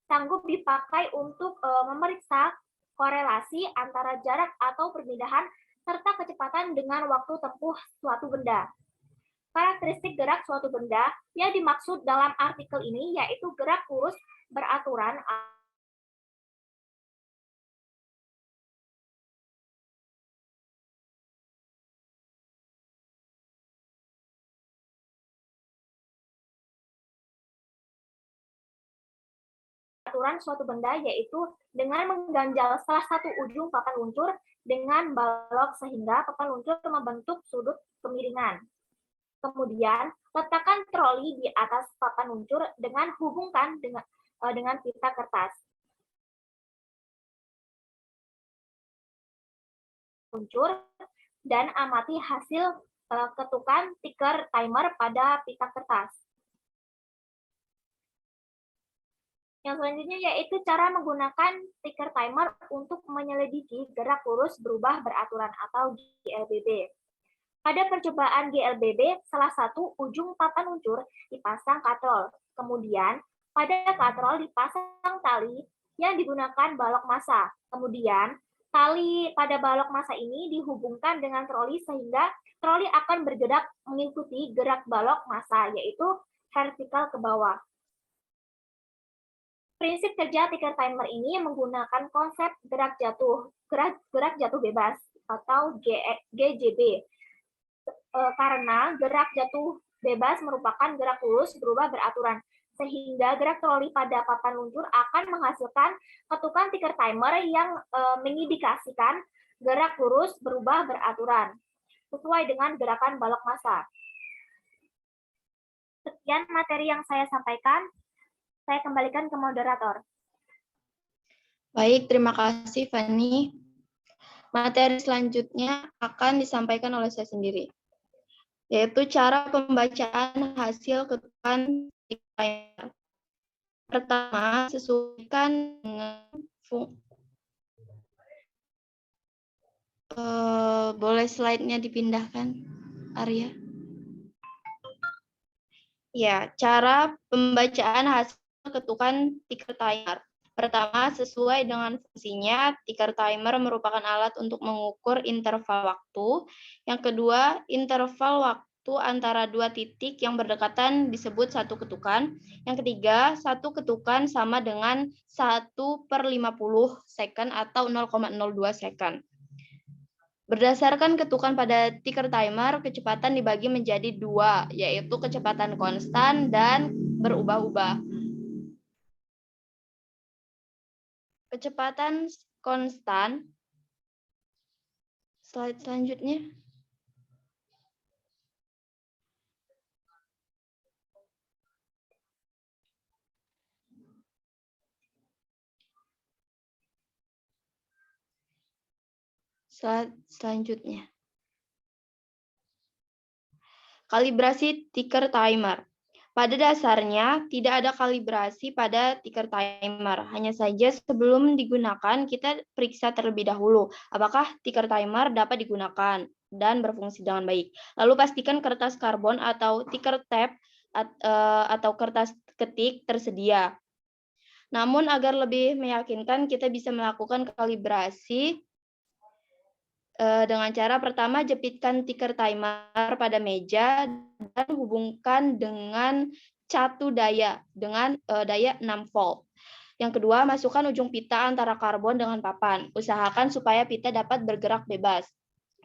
sanggup dipakai untuk memeriksa korelasi antara jarak atau perpindahan serta kecepatan dengan waktu tempuh suatu benda. Karakteristik gerak suatu benda yang dimaksud dalam artikel ini yaitu gerak lurus beraturan pengaturan suatu benda, yaitu dengan mengganjal salah satu ujung papan luncur dengan balok sehingga papan luncur membentuk sudut kemiringan. Kemudian, letakkan troli di atas papan luncur dengan hubungkan dengan pita kertas. Luncur dan amati hasil ketukan tiker timer pada pita kertas. Yang selanjutnya yaitu cara menggunakan tiker timer untuk menyelidiki gerak lurus berubah beraturan atau GLBB. Pada percobaan GLBB, salah satu ujung papan luncur dipasang katrol. Kemudian, pada katrol dipasang tali yang digunakan balok massa. Kemudian, tali pada balok massa ini dihubungkan dengan troli sehingga troli akan bergerak mengikuti gerak balok massa, yaitu vertikal ke bawah. Prinsip kerja tiker timer ini menggunakan konsep gerak jatuh bebas atau GJB. Karena gerak jatuh bebas merupakan gerak lurus berubah beraturan, sehingga gerak troli pada papan luncur akan menghasilkan ketukan tiker timer yang mengindikasikan gerak lurus berubah beraturan, sesuai dengan gerakan balok massa. Sekian materi yang saya sampaikan. Saya kembalikan ke moderator. Baik, terima kasih Fani. Materi selanjutnya akan disampaikan oleh saya sendiri, yaitu cara pembacaan hasil ketukan timer. Pertama, sesuaikan dengan boleh slide-nya dipindahkan, Arya? Ya, cara pembacaan hasil ketukan tiker timer. Pertama, sesuai dengan fungsinya, tiker timer merupakan alat untuk mengukur interval waktu. Yang kedua, interval waktu antara dua titik yang berdekatan disebut satu ketukan. Yang ketiga, satu ketukan sama dengan 1/50 second atau 0,02 second. Berdasarkan ketukan pada tiker timer, kecepatan dibagi menjadi dua, yaitu kecepatan konstan dan berubah-ubah. Kecepatan konstan, slide selanjutnya. Slide selanjutnya. Kalibrasi tiker timer. Pada dasarnya, tidak ada kalibrasi pada tiker timer. Hanya saja sebelum digunakan, kita periksa terlebih dahulu apakah tiker timer dapat digunakan dan berfungsi dengan baik. Lalu pastikan kertas karbon atau tiker tab atau kertas ketik tersedia. Namun agar lebih meyakinkan, kita bisa melakukan kalibrasi dengan cara pertama jepitkan tiker timer pada meja dan hubungkan dengan catu daya dengan daya 6 volt. Yang kedua, masukkan ujung pita antara karbon dengan papan. Usahakan supaya pita dapat bergerak bebas.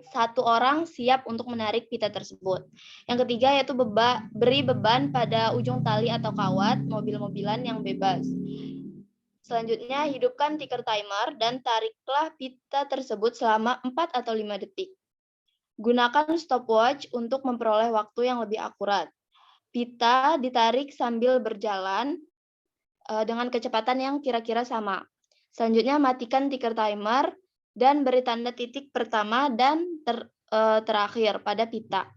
Satu orang siap untuk menarik pita tersebut. Yang ketiga yaitu beri beban pada ujung tali atau kawat mobil-mobilan yang bebas. Selanjutnya, hidupkan tiker timer dan tariklah pita tersebut selama 4 atau 5 detik. Gunakan stopwatch untuk memperoleh waktu yang lebih akurat. Pita ditarik sambil berjalan dengan kecepatan yang kira-kira sama. Selanjutnya, matikan tiker timer dan beri tanda titik pertama dan terakhir pada pita.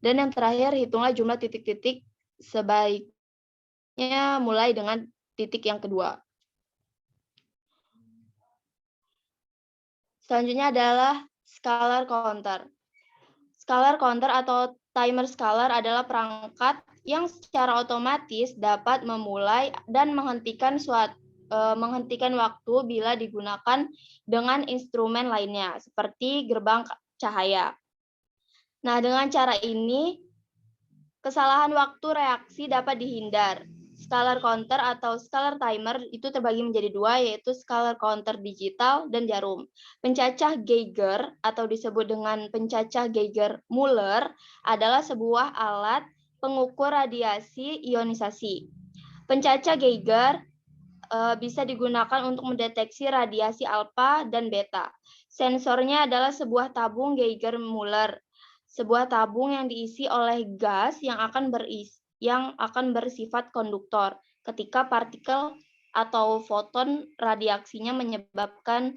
Dan yang terakhir, hitunglah jumlah titik-titik sebaiknya mulai dengan titik yang kedua. Selanjutnya adalah scalar counter. Scalar counter atau timer scalar adalah perangkat yang secara otomatis dapat memulai dan menghentikan waktu bila digunakan dengan instrumen lainnya, seperti gerbang cahaya. Nah, dengan cara ini, kesalahan waktu reaksi dapat dihindar. Scalar counter atau scalar timer itu terbagi menjadi dua, yaitu scalar counter digital dan jarum. Pencacah Geiger atau disebut dengan pencacah Geiger-Müller adalah sebuah alat pengukur radiasi ionisasi. Pencacah Geiger bisa digunakan untuk mendeteksi radiasi alfa dan beta. Sensornya adalah sebuah tabung Geiger-Müller, sebuah tabung yang diisi oleh gas yang akan bersifat konduktor ketika partikel atau foton radiasinya menyebabkan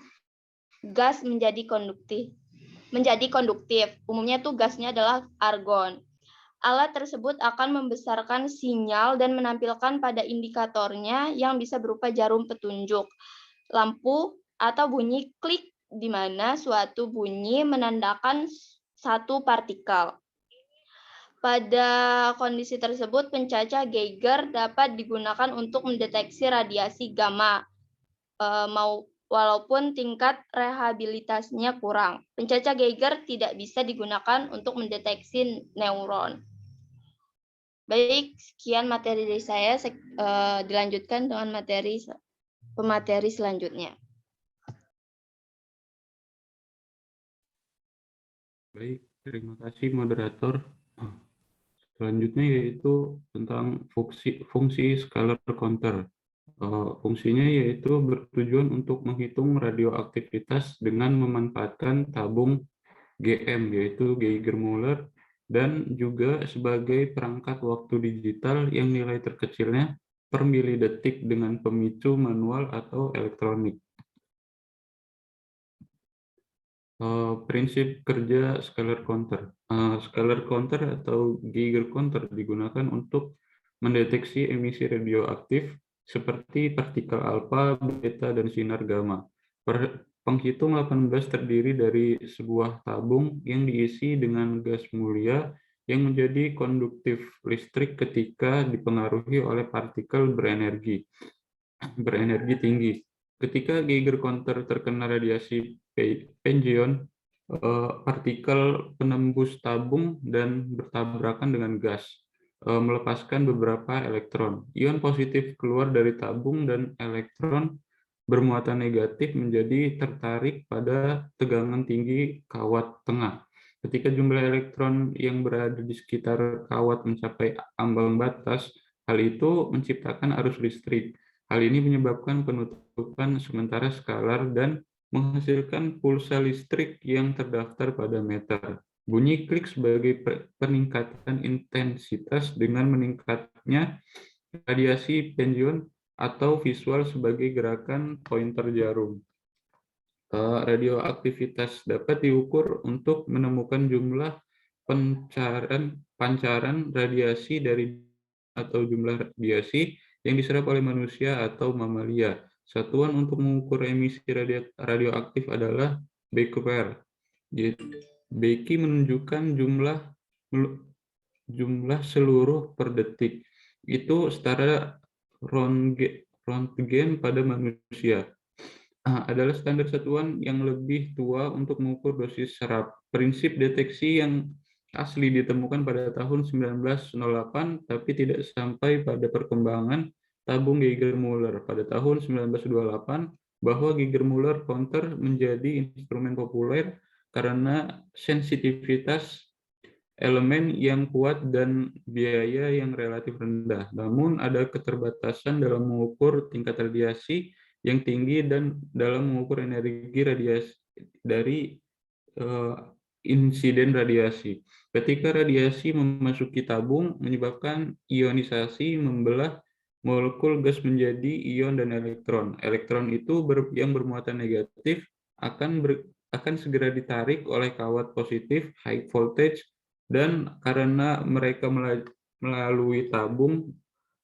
gas menjadi konduktif. Umumnya tuh gasnya adalah argon. Alat tersebut akan membesarkan sinyal dan menampilkan pada indikatornya yang bisa berupa jarum petunjuk, lampu, atau bunyi klik, di mana suatu bunyi menandakan satu partikel. Pada kondisi tersebut, pencacah Geiger dapat digunakan untuk mendeteksi radiasi gamma, walaupun tingkat rehabilitasinya kurang. Pencacah Geiger tidak bisa digunakan untuk mendeteksi neuron. Baik, sekian materi dari saya. Dilanjutkan dengan pemateri selanjutnya. Baik, terima kasih moderator. Selanjutnya yaitu tentang fungsi scalar counter. Fungsinya yaitu bertujuan untuk menghitung radioaktivitas dengan memanfaatkan tabung GM, yaitu Geiger-Müller, dan juga sebagai perangkat waktu digital yang nilai terkecilnya per milidetik dengan pemicu manual atau elektronik. Prinsip kerja scalar counter. Scalar counter atau Geiger counter digunakan untuk mendeteksi emisi radioaktif seperti partikel alfa, beta, dan sinar gamma. Penghitung 18 terdiri dari sebuah tabung yang diisi dengan gas mulia yang menjadi konduktif listrik ketika dipengaruhi oleh partikel berenergi tinggi. Ketika Geiger counter terkena radiasi pion, partikel penembus tabung dan bertabrakan dengan gas, melepaskan beberapa elektron. Ion positif keluar dari tabung dan elektron bermuatan negatif menjadi tertarik pada tegangan tinggi kawat tengah. Ketika jumlah elektron yang berada di sekitar kawat mencapai ambang batas, hal itu menciptakan arus listrik. Hal ini menyebabkan penutupan sementara skalar dan menghasilkan pulsa listrik yang terdaftar pada meter. Bunyi klik sebagai peningkatan intensitas dengan meningkatnya radiasi pion atau visual sebagai gerakan pointer jarum. Radioaktivitas dapat diukur untuk menemukan jumlah pancaran radiasi dari atau jumlah radiasi yang diserap oleh manusia atau mamalia. Satuan untuk mengukur emisi radioaktif adalah becquerel. Becquerel menunjukkan jumlah seluruh per detik. Itu setara Röntgen pada manusia. Adalah standar satuan yang lebih tua untuk mengukur dosis serap. Prinsip deteksi yang asli ditemukan pada tahun 1908, tapi tidak sampai pada perkembangan tabung Geiger-Müller. Pada tahun 1928, bahwa Geiger-Müller counter menjadi instrumen populer karena sensitivitas elemen yang kuat dan biaya yang relatif rendah. Namun ada keterbatasan dalam mengukur tingkat radiasi yang tinggi dan dalam mengukur energi radiasi dari insiden radiasi. Ketika radiasi memasuki tabung, menyebabkan ionisasi, membelah molekul gas menjadi ion dan elektron. Elektron itu yang bermuatan negatif akan segera ditarik oleh kawat positif high voltage, dan karena mereka melalui tabung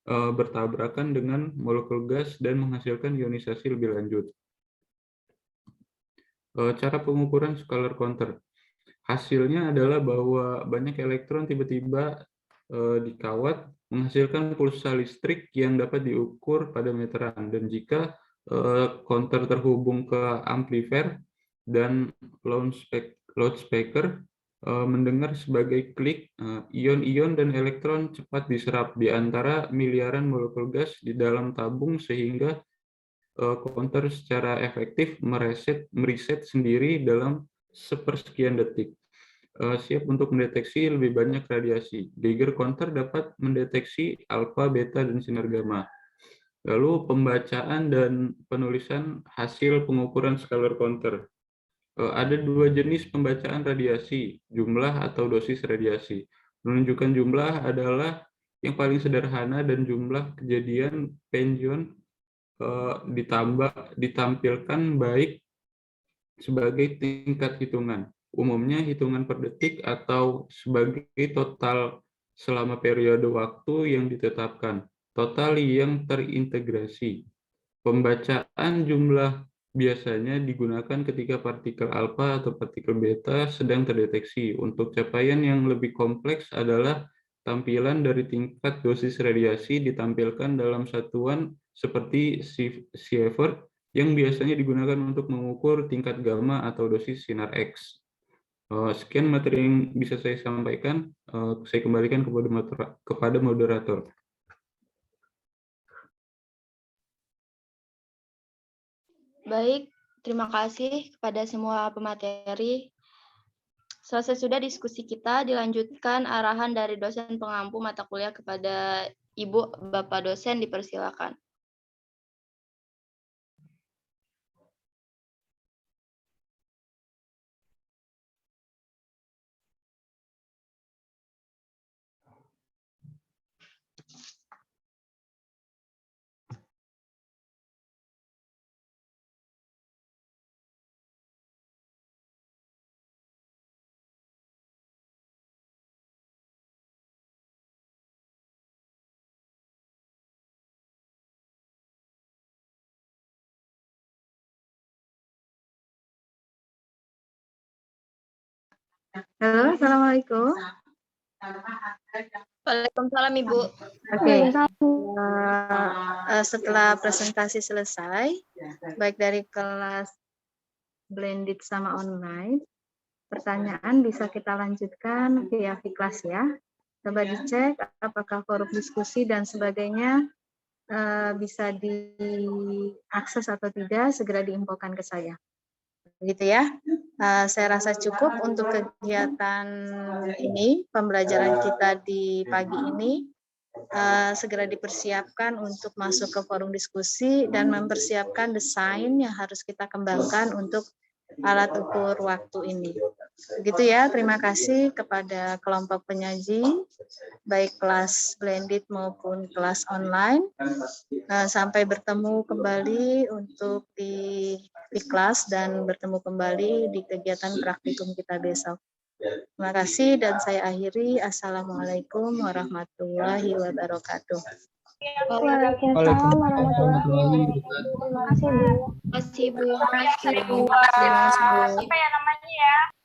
bertabrakan dengan molekul gas dan menghasilkan ionisasi lebih lanjut. Cara pengukuran scalar counter. Hasilnya adalah bahwa banyak elektron tiba-tiba di kawat menghasilkan pulsa listrik yang dapat diukur pada meteran. Dan jika counter terhubung ke amplifier dan loudspeaker, mendengar sebagai klik, ion-ion dan elektron cepat diserap di antara miliaran molekul gas di dalam tabung sehingga counter secara efektif mereset sendiri dalam sepersekian detik. Siap untuk mendeteksi lebih banyak radiasi. Geiger counter dapat mendeteksi alfa, beta, dan sinar gamma. Lalu pembacaan dan penulisan hasil pengukuran scalar counter. Ada dua jenis pembacaan radiasi, jumlah atau dosis radiasi. Menunjukkan jumlah adalah yang paling sederhana dan jumlah kejadian penjon ditampilkan baik sebagai tingkat hitungan. Umumnya hitungan per detik atau sebagai total selama periode waktu yang ditetapkan. Total yang terintegrasi. Pembacaan jumlah biasanya digunakan ketika partikel alfa atau partikel beta sedang terdeteksi. Untuk capaian yang lebih kompleks adalah tampilan dari tingkat dosis radiasi ditampilkan dalam satuan seperti sievert yang biasanya digunakan untuk mengukur tingkat gamma atau dosis sinar X. Sekian materi yang bisa saya sampaikan. Saya kembalikan kepada moderator. Baik, terima kasih kepada semua pemateri. Selesai sudah diskusi kita, dilanjutkan arahan dari dosen pengampu mata kuliah kepada Ibu, Bapak dosen, dipersilakan. Halo, Assalamualaikum. Waalaikumsalam, Ibu. Oke. Setelah presentasi selesai, baik dari kelas blended sama online, pertanyaan bisa kita lanjutkan via kelas ya. Coba dicek apakah forum diskusi dan sebagainya bisa diakses atau tidak, segera diinfokan ke saya. Begitu ya. Saya rasa cukup untuk kegiatan ini, pembelajaran kita di pagi ini. Segera dipersiapkan untuk masuk ke forum diskusi dan mempersiapkan desain yang harus kita kembangkan untuk alat ukur waktu ini. Begitu ya, terima kasih kepada kelompok penyaji, baik kelas blended maupun kelas online. Sampai bertemu kembali untuk di kelas dan bertemu kembali di kegiatan praktikum kita besok. Terima kasih dan saya akhiri. Assalamualaikum warahmatullahi wabarakatuh. Waalaikumsalam warahmatullahi wabarakatuh. Terima kasih, Bu. Terima kasih, Bu. Apa ya namanya ya?